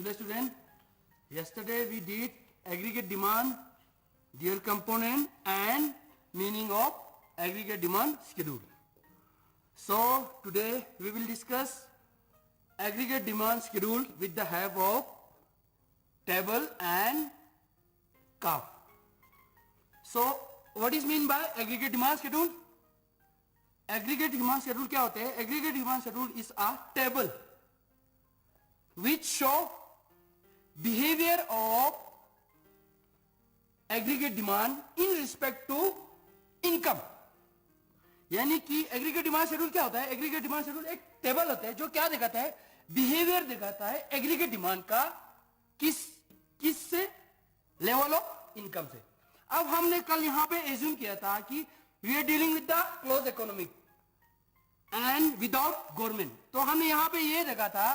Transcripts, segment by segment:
Dear student, yesterday we did aggregate demand, their component and meaning of aggregate demand schedule. So today we will discuss aggregate demand schedule with the help of table and curve. So what is mean by aggregate demand schedule? Aggregate demand schedule क्या होते हैं? Aggregate demand schedule is a table which show behavior of aggregate demand in respect to income. यानी कि aggregate demand schedule क्या होता है? Aggregate demand schedule एक table होता है जो क्या दिखाता है? बिहेवियर दिखाता है एग्रीगेट डिमांड का किस से, लेवल ऑफ इनकम से. अब हमने कल यहां पे एज्यूम किया था कि we are dealing with the close economic and without government. तो हमने यहां पे ये देखा था,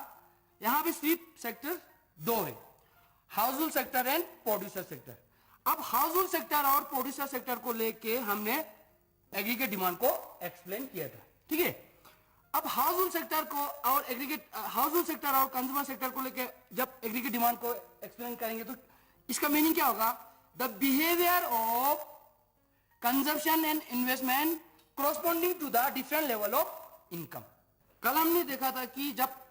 यहां पे सिर्फ सेक्टर दो है, house hold sector and producer sector. अब हाउस होल्ड सेक्टर और प्रोड्यूसर सेक्टर को लेके हमने एग्रीगेट डिमांड को एक्सप्लेन किया था. ठीक है. अब हाउस होल्ड सेक्टर को और हाउस होल्ड सेक्टर और कंज्यूमर सेक्टर को लेके जब एग्रीगेट डिमांड को एक्सप्लेन करेंगे तो इसका मीनिंग क्या होगा? The behaviour of consumption and investment corresponding to the different level of income. कल हमने देखा था कि जब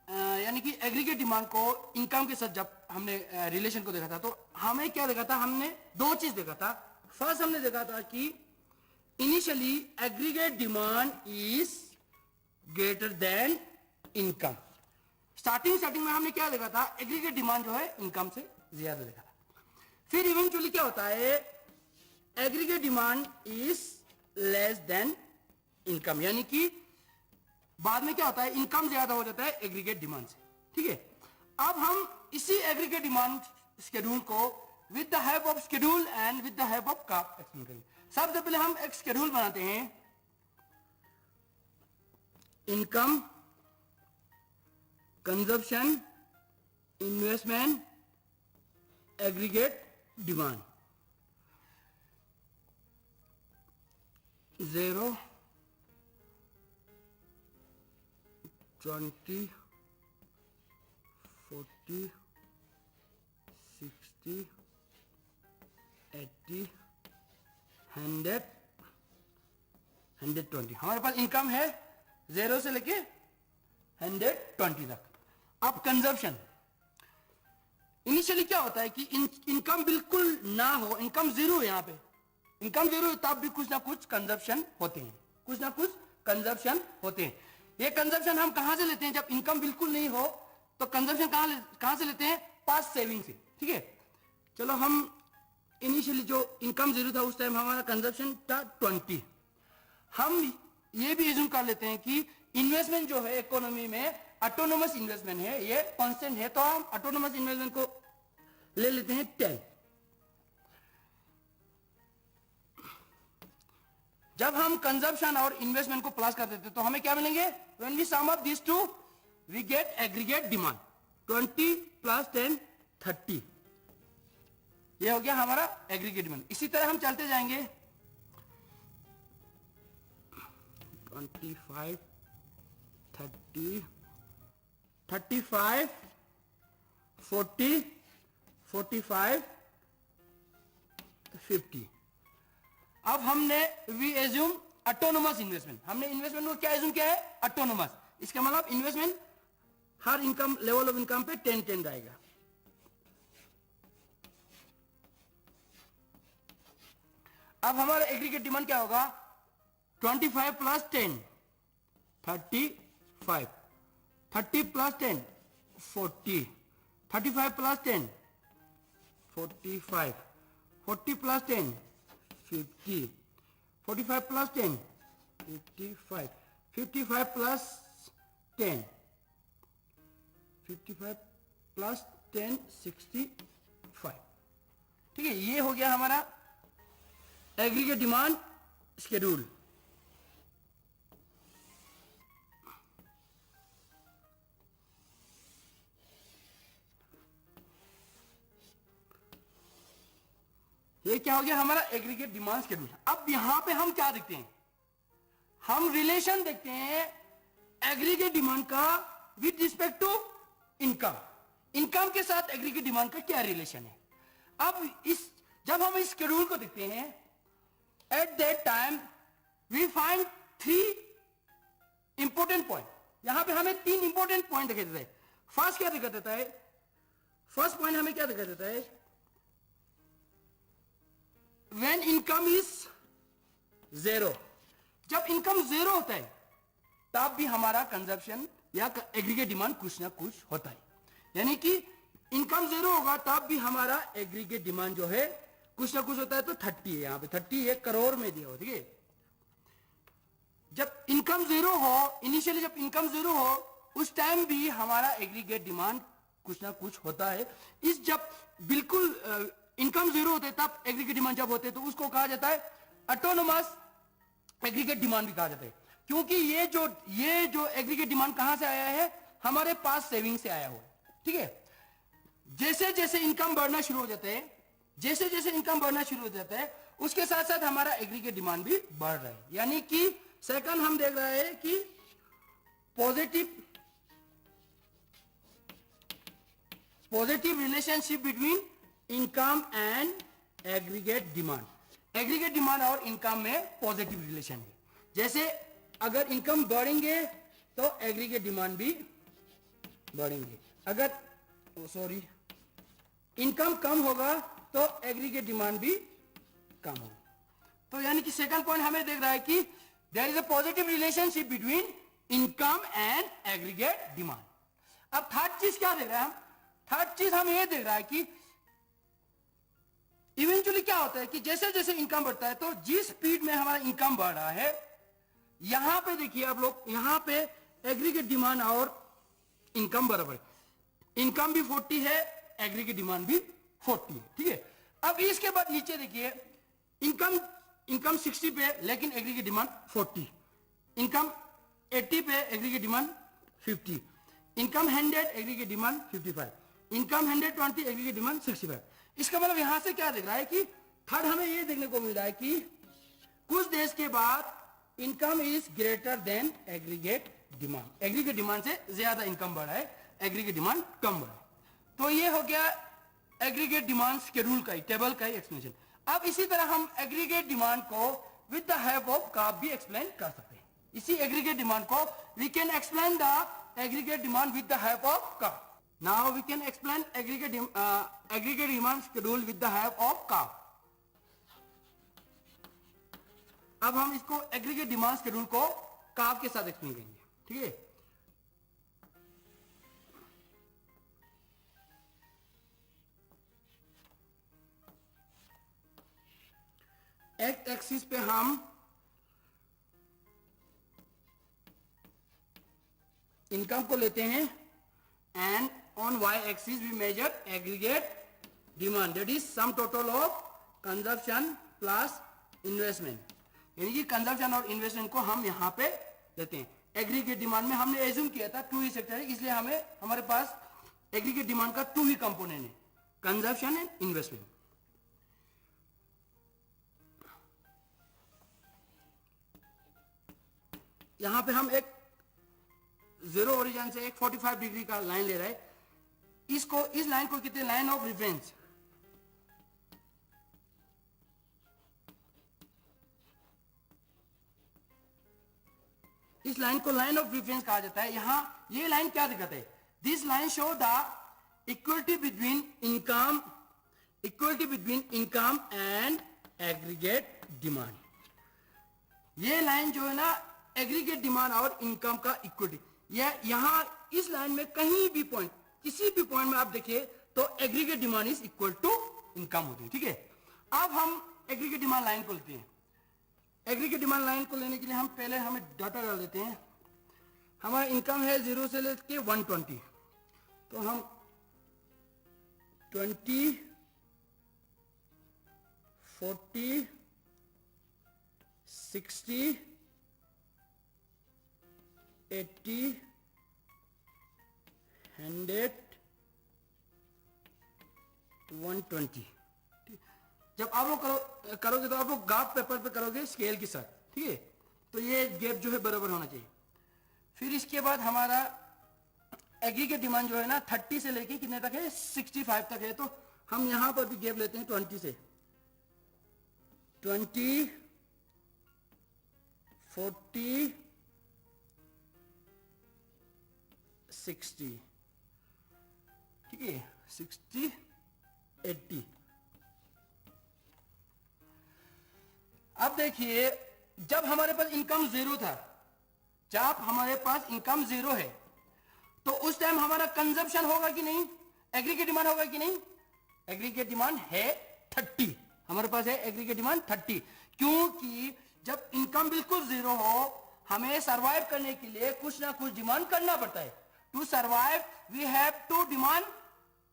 यानी कि एग्रीगेट डिमांड को इनकम के साथ जब हमने रिलेशन को देखा था तो हमें क्या देखा था? हमने दो चीज देखा था. फर्स्ट हमने देखा था कि initially aggregate demand is greater than income. Starting में हमने क्या देखा था? एग्रीगेट डिमांड जो है इनकम से ज्यादा देखा था. फिर इवेंचुअली क्या होता है? Aggregate demand is less than income, यानी कि बाद में क्या होता है? इनकम ज्यादा हो जाता है एग्रीगेट डिमांड से. ठीक है. अब हम इसी एग्रीगेट डिमांड शेड्यूल को with the help of schedule and with the help of curve explain करेंगे. सबसे पहले हम एक शेड्यूल बनाते हैं. Income, consumption, investment, aggregate demand. 0, 20, 40, 60, 80, 100, 120. हमारे पास इनकम है 0 से लेके 120 तक. अब कंजप्शन, इनिशियली क्या होता है कि इनकम बिल्कुल ना हो, इनकम जीरो है. यहां पे इनकम जीरो है तब भी कुछ ना कुछ कंजप्शन होते हैं, कुछ ना कुछ कंजप्शन होते हैं. ये कंजप्शन हम कहां से लेते हैं? जब इनकम बिल्कुल नहीं हो तो कंजप्शन कहां से लेते हैं? पास्ट सेविंग से. ठीक है. चलो हम इनिशियली जो इनकम जीरो था उस टाइम हमारा कंजप्शन था 20. हम ये भी एज्यूम कर लेते हैं कि इन्वेस्टमेंट जो है इकोनॉमी में ऑटोनोमस इन्वेस्टमेंट है, ये कांस्टेंट है, तो हम ऑटोनोमस इन्वेस्टमेंट को ले लेते हैं 10. जब हम कंजप्शन और इन्वेस्टमेंट को प्लस कर देते तो हमें क्या मिलेंगे? When we sum up this to we get aggregate demand. 20 plus 10 30. ये हो गया हमारा एग्रीगेट डिमांड. इसी तरह हम चलते जाएंगे. 25, 30, 35, 40, 45, 50. अब हमने वी एज्यूम ऑटोनोमस इन्वेस्टमेंट. हमने इन्वेस्टमेंट को क्या एज्यूम किया है? ऑटोनोमस. इसका मतलब investment her income level of income पे 10-10 रहेगा. अब हमारा एग्रीगेट डिमांड क्या होगा? 25 plus 10 35, 30 plus 10 40, 35 plus 10 45, 40 plus 10 50, 45 plus 10 55, 55 plus 10 55 plus 10 65. ठीक है. ये हो गया हमारा एग्रीगेट डिमांड शेड्यूल. ये क्या हो गया? हमारा एग्रीगेट डिमांड शेड्यूल. अब यहां पे हम क्या देखते हैं? हम रिलेशन देखते हैं एग्रीगेट डिमांड का with respect to income. Income के साथ एग्रीगेट डिमांड का क्या रिलेशन है। अब जब हम इस शेड्यूल को देखते हैं, at that time we find 3 important point. यहां पे हमें 3 इंपॉर्टेंट पॉइंट दिखाई देता है। फर्स्ट क्या दिखा देता है, फर्स्ट पॉइंट हमें क्या दिखा देता है, व्हेन इनकम इज 0। जब इनकम 0 होता है तब भी हमारा कंजप्शन या एग्रीगेट डिमांड कुछ ना कुछ होता है। यानी कि इनकम 0 होगा तब भी हमारा एग्रीगेट डिमांड जो है कुछ ना कुछ होता है। तो 30 है, यहां पे 30 है, करोड़ में दिया हो, ठीक है। जब इनकम 0 हो, इनिशियली जब इनकम 0 हो उस टाइम भी हमारा एग्रीगेट डिमांड कुछ ना कुछ होता है। इस जब बिल्कुल इनकम 0 होते है तब एग्रीगेट डिमांड जब होते हैं तो उसको कहा जाता है ऑटोनोमस एग्रीगेट डिमांड भी कहा जाता है। क्योंकि ये जो एग्रीगेट डिमांड कहां से आया है, हमारे पास सेविंग से आया हुआ है, ठीक है। जैसे जैसे इनकम बढ़ना शुरू हो जाता है, जैसे जैसे इनकम बढ़ना शुरू हो जाता है उसके साथ साथ हमारा एग्रीगेट डिमांड भी बढ़ रहा है। यानी कि सेकंड हम देख रहे हैं कि positive relationship between income and aggregate demand. Aggregate demand और इनकम में पॉजिटिव रिलेशन है। जैसे अगर इनकम बढ़ेंगे तो एग्रीगेट डिमांड भी बढ़ेंगे, अगर इनकम कम होगा तो एग्रीगेट डिमांड भी कम होगा। तो यानी कि सेकंड पॉइंट हमें देख रहा है कि there is a positive relationship between income and aggregate demand. अब थर्ड चीज क्या देख रहे हैं हम, थर्ड चीज हम ये देख रहा है कि इवेंचुअली क्या होता है कि जैसे जैसे इनकम बढ़ता है तो जिस स्पीड में हमारा इनकम बढ़ रहा है, यहां पे देखिए आप लोग, यहां पे एग्रीगेट डिमांड और इनकम बराबर है। इनकम भी 40 है, एग्रीगेट डिमांड भी 40 है, ठीक है। अब इसके बाद नीचे देखिए, इनकम 60 पे लेकिन एग्रीगेट डिमांड 40, इनकम 80 पे aggregate demand 50, income 100 aggregate demand 55, income 120 aggregate demand 65। इसका मतलब यहां से क्या दिख रहा है कि थर्ड हमें यह देखने को मिल रहा है कि कुछ देश के बाद income is greater then aggregate demand. Aggregate demand से ज्यादा इनकम बढ़ा है, एग्रीगेट डिमांड कम बढ़ा है। तो ये हो गया एग्रीगेट डिमांड शेड्यूल का ही, टेबल का ही एक्सप्लेनेशन। अब इसी तरह हम एग्रीगेट डिमांड को with the help of curve भी एक्सप्लेन कर सकते हैं। इसी एग्रीगेट डिमांड को we can explain the aggregate demand with the help of curve. Now we can explain aggregate demand schedule with the help of curve. अब हम इसको aggregate demand schedule को कर्व के साथ एक्सप्लेन करेंगे, ठीक है। एक्स एक्सिस पे हम इनकम को लेते हैं and on Y axis we measure aggregate demand, that is sum total of consumption plus investment. यानी कि कंजप्शन और इन्वेस्टमेंट को हम यहां पे लेते हैं। एग्रीगेट डिमांड में हमने एज्यूम किया था 2 ही सेक्टर है, इसलिए हमारे पास एग्रीगेट डिमांड का 2 ही कंपोनेंट है, कंजप्शन एंड इन्वेस्टमेंट। यहां पे हम एक 0 ओरिजिन से एक 45 डिग्री का लाइन ले रहे हैं। इस लाइन को कहते हैं लाइन ऑफ रेफरेंस। इस लाइन को लाइन ऑफ रेफरेंस कहा जाता है। यहां ये लाइन क्या दिखाता है, this line show the equality between income and aggregate demand. ये लाइन जो है ना एग्रीगेट डिमांड और इनकम का इक्वलिटी। यहां इस लाइन में कहीं भी पॉइंट, किसी भी पॉइंट में आप देखिए तो aggregate demand is equal to income होती है, ठीक है। अब हम एग्रीगेट डिमांड लाइन को लेते हैं। एग्रीगेट डिमांड लाइन को लेने के लिए हम पहले हमें डाटा डाल देते हैं। हमारा इनकम है 0 से लेके 120, तो हम 20, 40, 60, 80, 100, 120। जब आप लोग करोगे तो आप लोग ग्राफ पेपर पे करोगे स्केल के साथ, ठीक है। तो ये गैप जो है बराबर होना चाहिए। फिर इसके बाद हमारा एग्रीगेट डिमांड जो है ना 30 से लेके कितने तक है, 65 तक है। तो हम यहां पर भी गैप लेते हैं 20 से, 20, 40, 60, ठीक है, 60, 80। अब देखिए जब हमारे पास इनकम जीरो था, जब हमारे पास इनकम जीरो है तो उस टाइम हमारा कंजप्शन होगा कि नहीं, एग्रीगेट डिमांड होगा कि नहीं, एग्रीगेट डिमांड है 30, हमारे पास है एग्रीगेट डिमांड 30। क्योंकि जब इनकम बिल्कुल जीरो हो हमें सरवाइव करने के लिए कुछ ना कुछ डिमांड करना पड़ता है। To survive we have to demand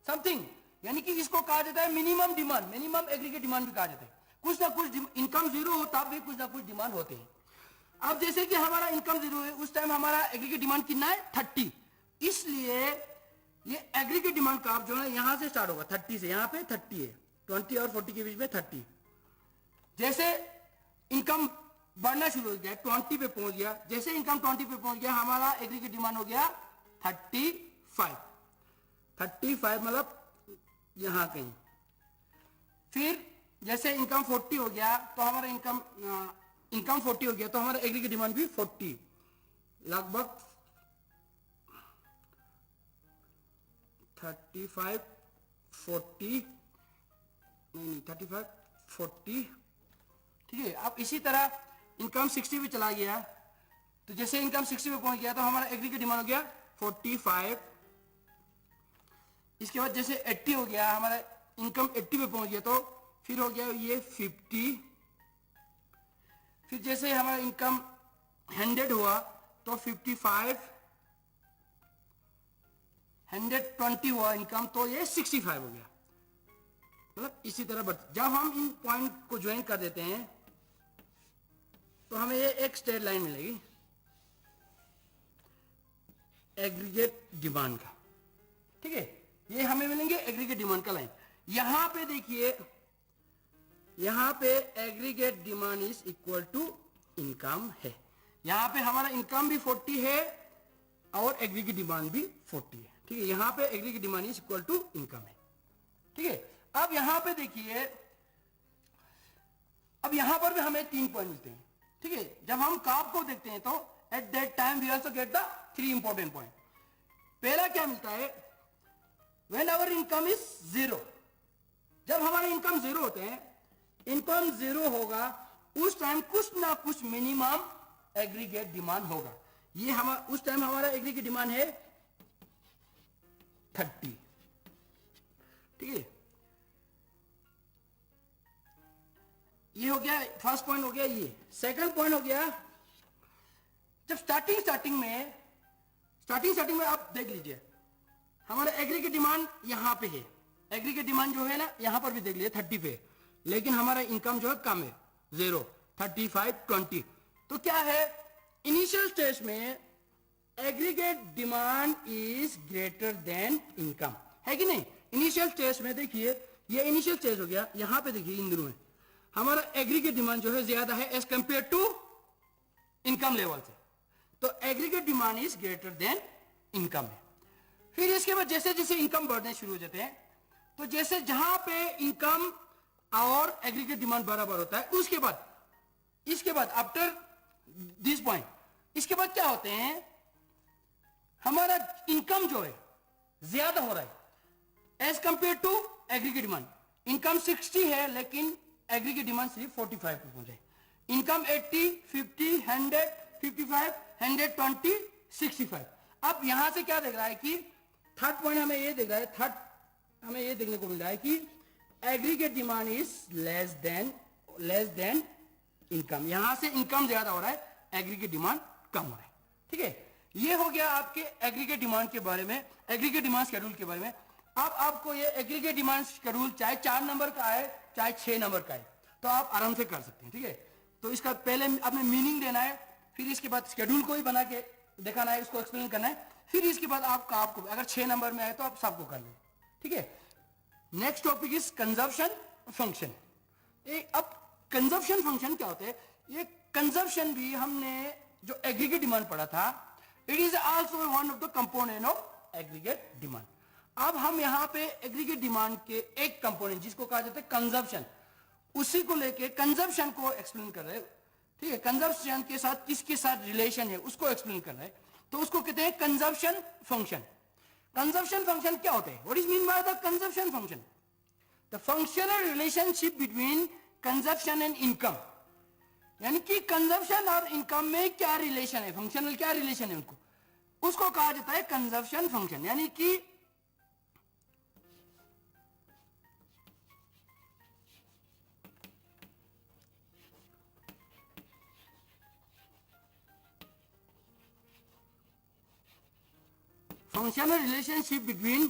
something, यानी कि इसको कहा जाता है minimum demand, minimum aggregate demand भी कहा जाता है। कुछ ना कुछ इनकम जीरो हो तब भी कुछ ना कुछ डिमांड होते हैं। अब जैसे कि हमारा इनकम जीरो है उस टाइम हमारा एग्रीगेट डिमांड कितना है 30, इसलिए ये एग्रीगेट डिमांड का जो है यहां से स्टार्ट होगा 30 से, यहां पे 30 है, 20 और 40 के बीच में 30। जैसे इनकम बढ़ना शुरू हो गया 20 पे पहुंच गया, जैसे इनकम 20 पे पहुंच गया हमारा एग्रीगेट डिमांड हो गया 35, 35 मतलब यहां कहीं। फिर जैसे इनकम 40 हो गया तो हमारा इनकम 40 हो गया तो हमारा एग्रीगेट डिमांड भी 40, लगभग 35, 40, नहीं 35, 40, ठीक है। अब इसी तरह इनकम 60 पे चला गया तो जैसे इनकम 60 पे पहुंच गया तो हमारा एग्रीगेट डिमांड हो गया 45। इसके बाद जैसे 80 हो गया, हमारा इनकम 80 पे पहुंच गया तो फिर हो गया ये 50। फिर जैसे हमारा इनकम 100 हुआ तो 55, 120 हुआ इनकम तो ये 65 हो गया। मतलब इसी तरह बढ़, जब हम इन पॉइंट को ज्वाइन कर देते हैं तो हमें ये एक स्ट्रेट लाइन मिलेगी एग्रीगेट डिमांड का, ठीक है, ये हमें मिलेंगे एग्रीगेट डिमांड का लाइन। यहां पे देखिए, यहां पे aggregate demand is equal to income है, यहां पे हमारा इनकम भी 40 है और एग्रीगेट डिमांड भी 40 है, ठीक है। यहां पे aggregate demand is equal to income है, ठीक है। अब यहां पे देखिए, अब यहां पर भी हमें 3 पॉइंट मिलते हैं, ठीक है। जब हम काप को देखते हैं तो at that time we also get the 3 important point. पहला क्या मिलता है, when our income is zero, जब हमारा इनकम जीरो होते हैं, इनकम जीरो होगा उस टाइम कुछ ना कुछ मिनिमम एग्रीगेट डिमांड होगा। ये हमारा उस टाइम हमारा एग्रीगेट डिमांड है 30, ठीक है। ये हो गया फर्स्ट पॉइंट, हो गया ये। सेकंड पॉइंट हो गया, जब स्टार्टिंग में आप देख लीजिए हमारा एग्रीगेट डिमांड यहां पे है, एग्रीगेट डिमांड जो है ना यहां पर भी देख लीजिए 30 पे, लेकिन हमारा इनकम जो है कम है 0, 35, 20। तो क्या है, इनिशियल स्टेज में aggregate demand is greater than income, है कि नहीं। इनिशियल स्टेज में देखिए, ये इनिशियल स्टेज हो गया, यहां पे देखिए इन दिनों में हमारा एग्रीगेट डिमांड जो है ज्यादा है as compare to income level से, तो aggregate demand is greater than income है। फिर इसके बाद जैसे जैसे इनकम बढ़ने शुरू हो जाते हैं तो जैसे जहां पे इनकम और एग्रीगेट डिमांड बराबर होता है, उसके बाद इसके बाद आफ्टर दिस पॉइंट, इसके बाद क्या होते हैं, हमारा इनकम जो है ज्यादा हो रहा है as compare to aggregate demand. Income 60 है लेकिन एग्रीगेट डिमांड सिर्फ 45 पे पहुंचे। इनकम 80, 50, 100, 55, 120, 65। अब यहां से क्या देख रहा है कि थर्ड पॉइंट हमें ये देख रहा है, थर्ड हमें ये देखने को मिल रहा है कि aggregate demand is less than income. यहां से इनकम ज्यादा हो रहा है, एग्रीगेट डिमांड कम हो रहा है, ठीक है। ये हो गया आपके एग्रीगेट डिमांड के बारे में, एग्रीगेट डिमांड शेड्यूल के बारे में। अब आपको ये एग्रीगेट डिमांड शेड्यूल चाहे 4 नंबर का है चाहे 6 नंबर का है तो आप आराम से कर सकते हैं, ठीक है। तो इसका पहले आपने मीनिंग देना है, फिर इसके बाद शेड्यूल को ही बना के दिखाना है, उसको एक्सप्लेन करना है, फिर इसके बाद आपको अगर 6 नंबर में आए तो आप सबको कर लें, ठीक है। Next topic is consumption function. अब कंजप्शन फंक्शन क्या होता है, ये कंजप्शन भी हमने जो एग्रीगेट डिमांड पढ़ा था, it is also one of the component of aggregate demand. अब हम यहां पे एग्रीगेट डिमांड के एक कंपोनेंट जिसको कहा जाता है कंजप्शन, उसी को लेके कंजप्शन को एक्सप्लेन कर रहे हैं। ठीक है, कंजप्शन के साथ किसके साथ रिलेशन है उसको एक्सप्लेन कर रहे हैं, तो उसको कहते हैं कंजप्शन फंक्शन। कंजप्शन फंक्शन क्या होते हैं? What is mean by the consumption function? The functional relationship between consumption and income, यानी कि कंजप्शन और इनकम में क्या रिलेशन है, फंक्शनल क्या रिलेशन है उनको, उसको कहा जाता है कंजप्शन फंक्शन। यानी कि functional relationship between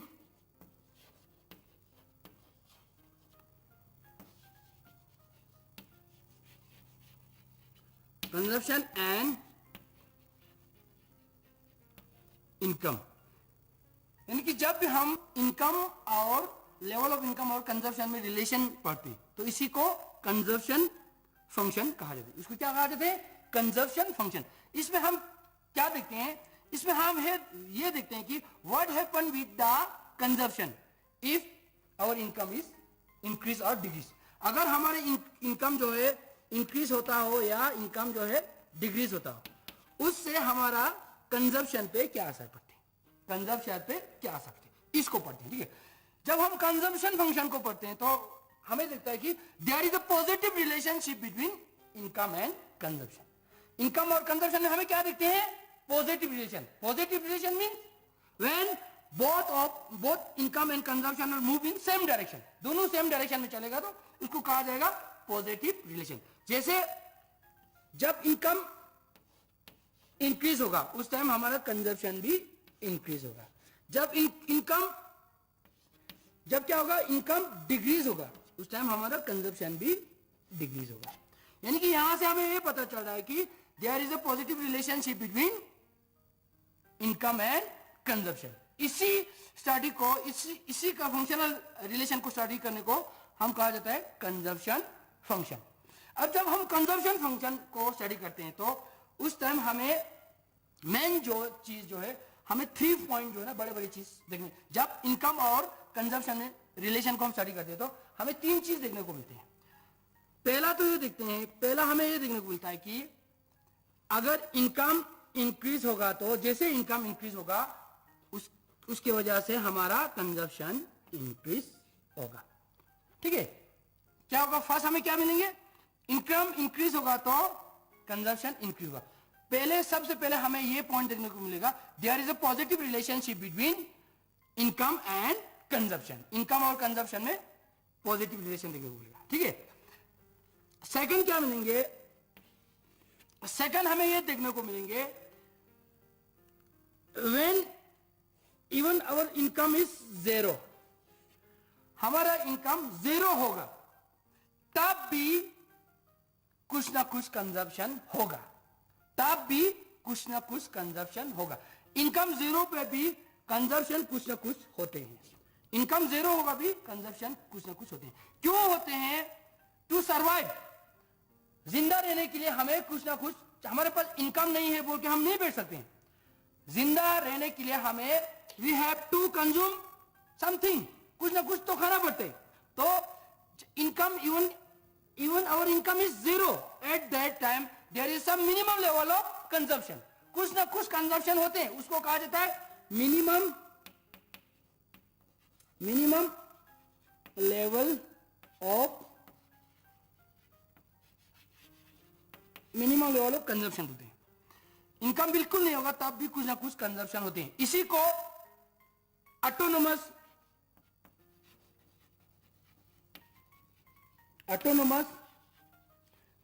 consumption and income। यानी कि जब भी हम इनकम और लेवल ऑफ इनकम और कंजप्शन में रिलेशन पढ़ते हैं तो इसी को कंजप्शन फंक्शन कहा जाता है। इसको क्या कहा जाता है? Consumption function. इसमें हम क्या देखते हैं? इसमें हम ये देखते हैं कि what happen with the consumption if our income is increase और डिक्रीज। अगर हमारे इनकम जो है इंक्रीज होता हो या इनकम जो है डिक्रीज होता हो, उससे हमारा कंजप्शन पे क्या असर पड़ते हैं, कंजप्शन पे क्या असर पड़ते हैं, इसको पढ़ते हैं। ठीक है, जब हम कंजप्शन फंक्शन को पढ़ते हैं तो हमें दिखता है कि there is a positive relationship between income and consumption. Income और कंजप्शन में हमें क्या देखते हैं? Positive relation. Positive relation means when both income and consumption are move in same direction, दोनों सेम डायरेक्शन में चलेगा तो उसको कहा जाएगा पॉजिटिव रिलेशन। जैसे जब इनकम इंक्रीज होगा उस टाइम हमारा कंजप्शन भी इंक्रीज होगा। जब जब क्या होगा, इनकम डिक्रीज होगा उस टाइम हमारा कंजप्शन भी डिक्रीज होगा। यानी कि यहां से हमें यह पता चल रहा है कि there is a positive relationship between income and consumption. इसी स्टडी को इसी का फंक्शनल रिलेशन को स्टडी करने को हम कहा जाता है कंजप्शन फंक्शन। अब जब हम कंजप्शन फंक्शन को स्टडी करते हैं तो उस टाइम हमें मेन जो चीज जो है, हमें 3 पॉइंट जो है ना बड़े बड़े चीज देखने। जब इनकम और कंजप्शन में रिलेशन को हम स्टडी करते हैं तो हमें 3 चीज देखने को मिलते हैं। पहला तो ये देखते हैं, पहला हमें ये देखने को मिलता है कि अगर इनकम इंक्रीज होगा तो जैसे इनकम इंक्रीज होगा उसके वजह से हमारा कंजप्शन इंक्रीज होगा। ठीक है, क्या होगा? फर्स्ट हमें क्या मिलेंगे? इनकम इंक्रीज होगा तो कंजप्शन इंक्रीज होगा। सबसे पहले हमें यह पॉइंट देखने को मिलेगा, there is a positive relationship between income and consumption. Income और कंजप्शन में पॉजिटिव रिलेशन देखने को मिलेगा। ठीक है, सेकंड क्या मिलेंगे? सेकंड हमें यह देखने को मिलेंगे when even our income is 0, हमारा इनकम 0 होगा तब भी कुछ ना कुछ कंजप्शन होगा, तब भी कुछ ना कुछ कंजप्शन होगा। इनकम 0 पे भी कंजप्शन कुछ ना कुछ होते हैं। इनकम 0 होगा भी कंजप्शन कुछ ना कुछ होते हैं। क्यों होते हैं? टू सर्वाइव, जिंदा रहने के लिए हमें कुछ ना कुछ, हमारे पास इनकम नहीं है बोल के हम नहीं बैठ सकते हैं। जिंदा रहने के लिए हमें we have to consume something, कुछ ना कुछ तो खाना पड़ता है। तो income even our income is 0 at that time there is some minimum level of consumption. कुछ ना कुछ कंजप्शन होते हैं, उसको कहा जाता है मिनिमम लेवल ऑफ कंजप्शन होते हैं। इनकम बिल्कुल नहीं होगा तब भी कुछ ना कुछ कंजप्शन होते हैं। इसी को ऑटोनोमस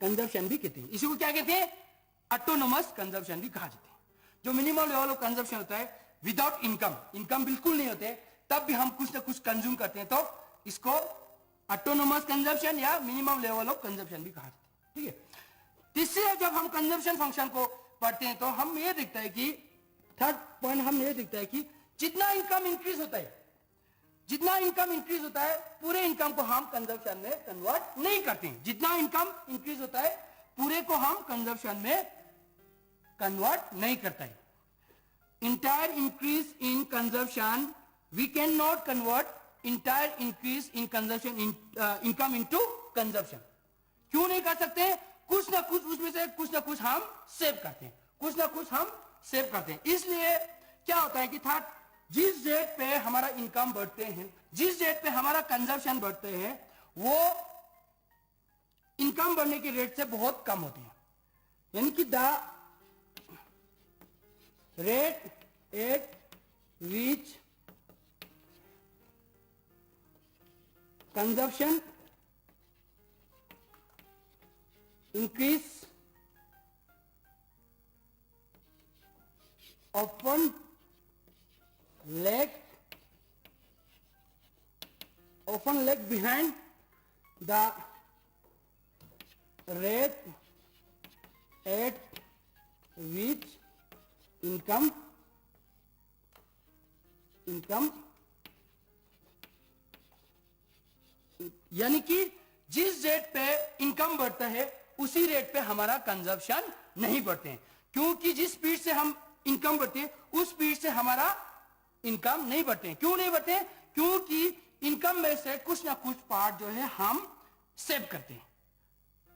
कंजप्शन भी कहते हैं। इसी को क्या कहते हैं? ऑटोनोमस कंजप्शन भी कहा जाता है। जो मिनिमम लेवल ऑफ कंजप्शन होता है विदाउट इनकम बिल्कुल नहीं होते तब भी हम कुछ ना कुछ कंज्यूम करते हैं, तो इसको ऑटोनोमस कंजप्शन या मिनिमम लेवल ऑफ कंजप्शन भी कहा जाता है। ठीक है, तीसरे जब हम कंजप्शन फंक्शन को पढ़ते हैं तो हम ये दिखता है कि थर्ड पॉइंट हम ये दिखता है कि जितना इनकम इंक्रीज होता है पूरे इनकम को हम कंजप्शन में कन्वर्ट नहीं करते हैं। जितना इनकम इंक्रीज होता है पूरे को हम कंजप्शन में कन्वर्ट नहीं करते हैं। entire increase in consumption, we cannot convert entire increase in consumption in income into consumption. क्यों नहीं कर सकते? कुछ ना कुछ उसमें से कुछ ना कुछ हम सेव करते हैं, कुछ ना कुछ हम सेव करते हैं. इसलिए क्या होता है कि था जिस रेट पे हमारा इनकम बढ़ते हैं, जिस रेट पे हमारा कंजप्शन बढ़ते हैं, वो इनकम बढ़ने के रेट से बहुत कम होते हैं. यानी कि the rate at which consumption increase often lag behind the rate at which income यानी कि जिस रेट पे इनकम बढ़ता है उसी रेट पे हमारा कंजप्शन नहीं बढ़ते हैं. क्योंकि जिस स्पीड से हम इनकम बढ़ते हैं उस स्पीड से हमारा इनकम नहीं बढ़ते हैं. क्यों नहीं बढ़ते हैं? क्योंकि इनकम में से कुछ ना कुछ पार्ट जो है हम सेव करते हैं.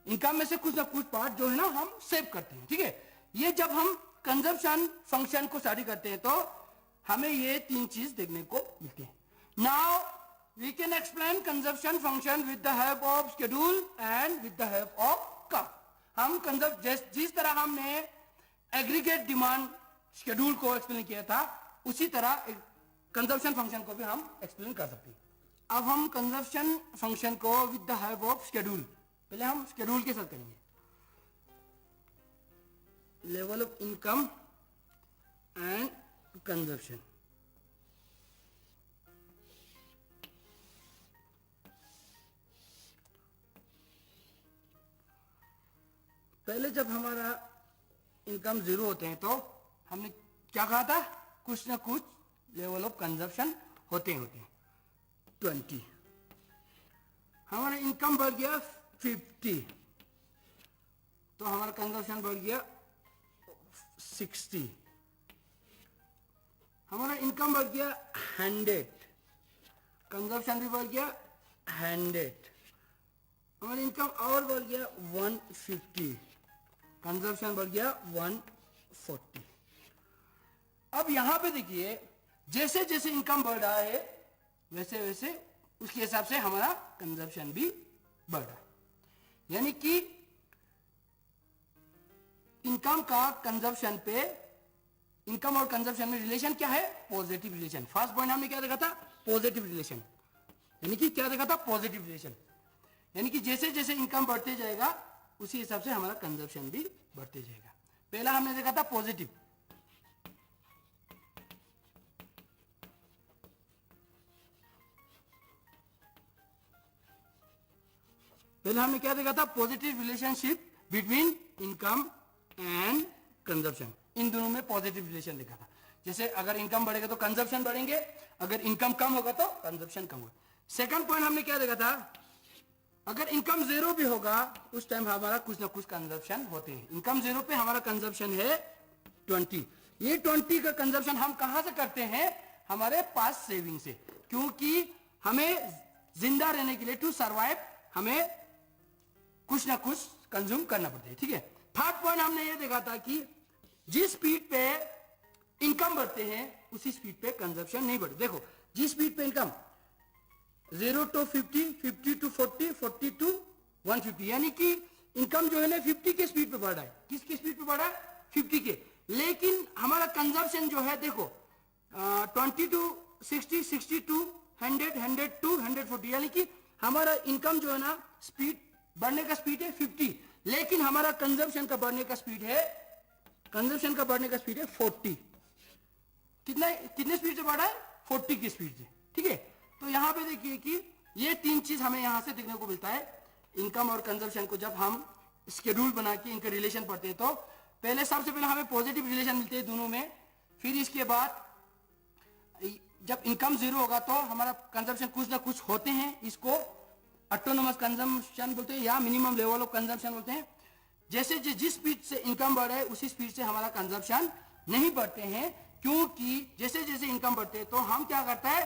इनकम में से कुछ ना कुछ पार्ट जो है ना हम सेव करते हैं. ठीक है, ये जब हम कंजप्शन फंक्शन को स्टडी करते हैं तो हमें ये तीन चीज देखने को मिलती है. Now we can explain consumption function with the help of schedule and with the help of curve. हम जिस तरह हमने एग्रीगेट डिमांड शेड्यूल को एक्सप्लेन किया था उसी तरह कंजप्शन फंक्शन को भी हम एक्सप्लेन कर सकते हैं. अब हम कंजप्शन फंक्शन को with the help of schedule, पहले हम शेड्यूल के साथ करेंगे. Level of income and consumption. पहले जब हमारा इनकम जीरो होते हैं तो हमने क्या कहा था? कुछ ना कुछ लेवल ऑफ कंजप्शन होते हैं. 20. हमारा इनकम बढ़ गया 50 तो हमारा कंजप्शन बढ़ गया 60. हमारा इनकम बढ़ गया 100, कंजप्शन भी बढ़ गया 100. हमारा इनकम और बढ़ गया 150, कंजप्शन बढ़ गया 140. अब यहां पे देखिए जैसे जैसे इनकम बढ़ रहा है वैसे वैसे उसके हिसाब से हमारा कंजप्शन भी बढ़ रहा है. यानी कि इनकम का कंजप्शन पे, इनकम और कंजप्शन में रिलेशन क्या है? Positive relation. फर्स्ट पॉइंट हमने क्या देखा था? Positive relation. यानी कि क्या देखा था? Positive relation. यानी कि जैसे जैसे इनकम बढ़ते जाएगा उसी हिसाब से हमारा कंजप्शन भी बढ़ते जाएगा. पहला हमने देखा था पॉजिटिव. पहले हमने क्या देखा था? Positive relationship between income and consumption. इन दोनों में पॉजिटिव रिलेशन देखा था. जैसे अगर इनकम बढ़ेगा तो कंजप्शन बढ़ेंगे, अगर इनकम कम होगा तो कंजप्शन कम होगा. सेकंड पॉइंट हमने क्या देखा था? अगर इनकम जीरो भी होगा उस टाइम हमारा कुछ ना कुछ कंजप्शन होते हैं. इनकम जीरो पे हमारा कंजप्शन है 20. ये 20 का कंजप्शन हम कहां से करते हैं? हमारे पास सेविंग से. क्योंकि हमें जिंदा रहने के लिए, टू सर्वाइव, हमें कुछ ना कुछ कंज्यूम करना पड़ता है. ठीक है. थर्ड पॉइंट हमने ये देखा था कि जिस स्पीड पे इनकम बढ़ते हैं उसी स्पीड पे कंजप्शन नहीं बढ़ते. देखो जिस स्पीड पे इनकम 0 to 50, 50 to 40, 40 to 150, यानी कि इनकम जो है ना 50 के स्पीड पे बढ़ रहा है. किसके स्पीड पे बढ़ रहा है? 50 के. लेकिन हमारा कंजप्शन जो है देखो 20 to 60, 60 to 100, 100 to 140, यानी कि हमारा इनकम जो है ना स्पीड बढ़ने का स्पीड है 50, लेकिन हमारा कंजप्शन का बढ़ने का स्पीड है 40. कितने स्पीड से बढ़ रहा है? 40 की स्पीड से. ठीक है. तो यहां पे देखिए कि ये तीन चीज हमें यहां से देखने को मिलता है. इनकम और कंजप्शन को जब हम शेड्यूल बना के इनका रिलेशन पढ़ते हैं तो पहले सबसे पहले हमें पॉजिटिव रिलेशन मिलते हैं दोनों में. फिर इसके बाद जब इनकम जीरो होगा तो हमारा कंजप्शन कुछ ना कुछ होते हैं. इसको ऑटोनोमस कंजम्पशन बोलते हैं या मिनिमम लेवल ऑफ कंजम्पशन बोलते हैं. जैसे जिस स्पीड से इनकम बढ़ रहा है उसी स्पीड से हमारा कंजप्शन नहीं बढ़ते हैं. क्योंकि जैसे जैसे इनकम बढ़ते हैं तो हम क्या करता है,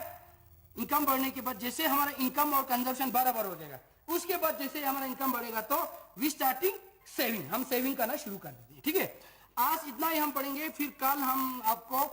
इनकम बढ़ने के बाद जैसे हमारा इनकम और कंजप्शन बराबर हो जाएगा, उसके बाद जैसे हमारा इनकम बढ़ेगा तो वी स्टार्टिंग सेविंग, हम सेविंग करना शुरू कर देते हैं। ठीक है, आज इतना ही हम पढ़ेंगे, फिर कल हम आपको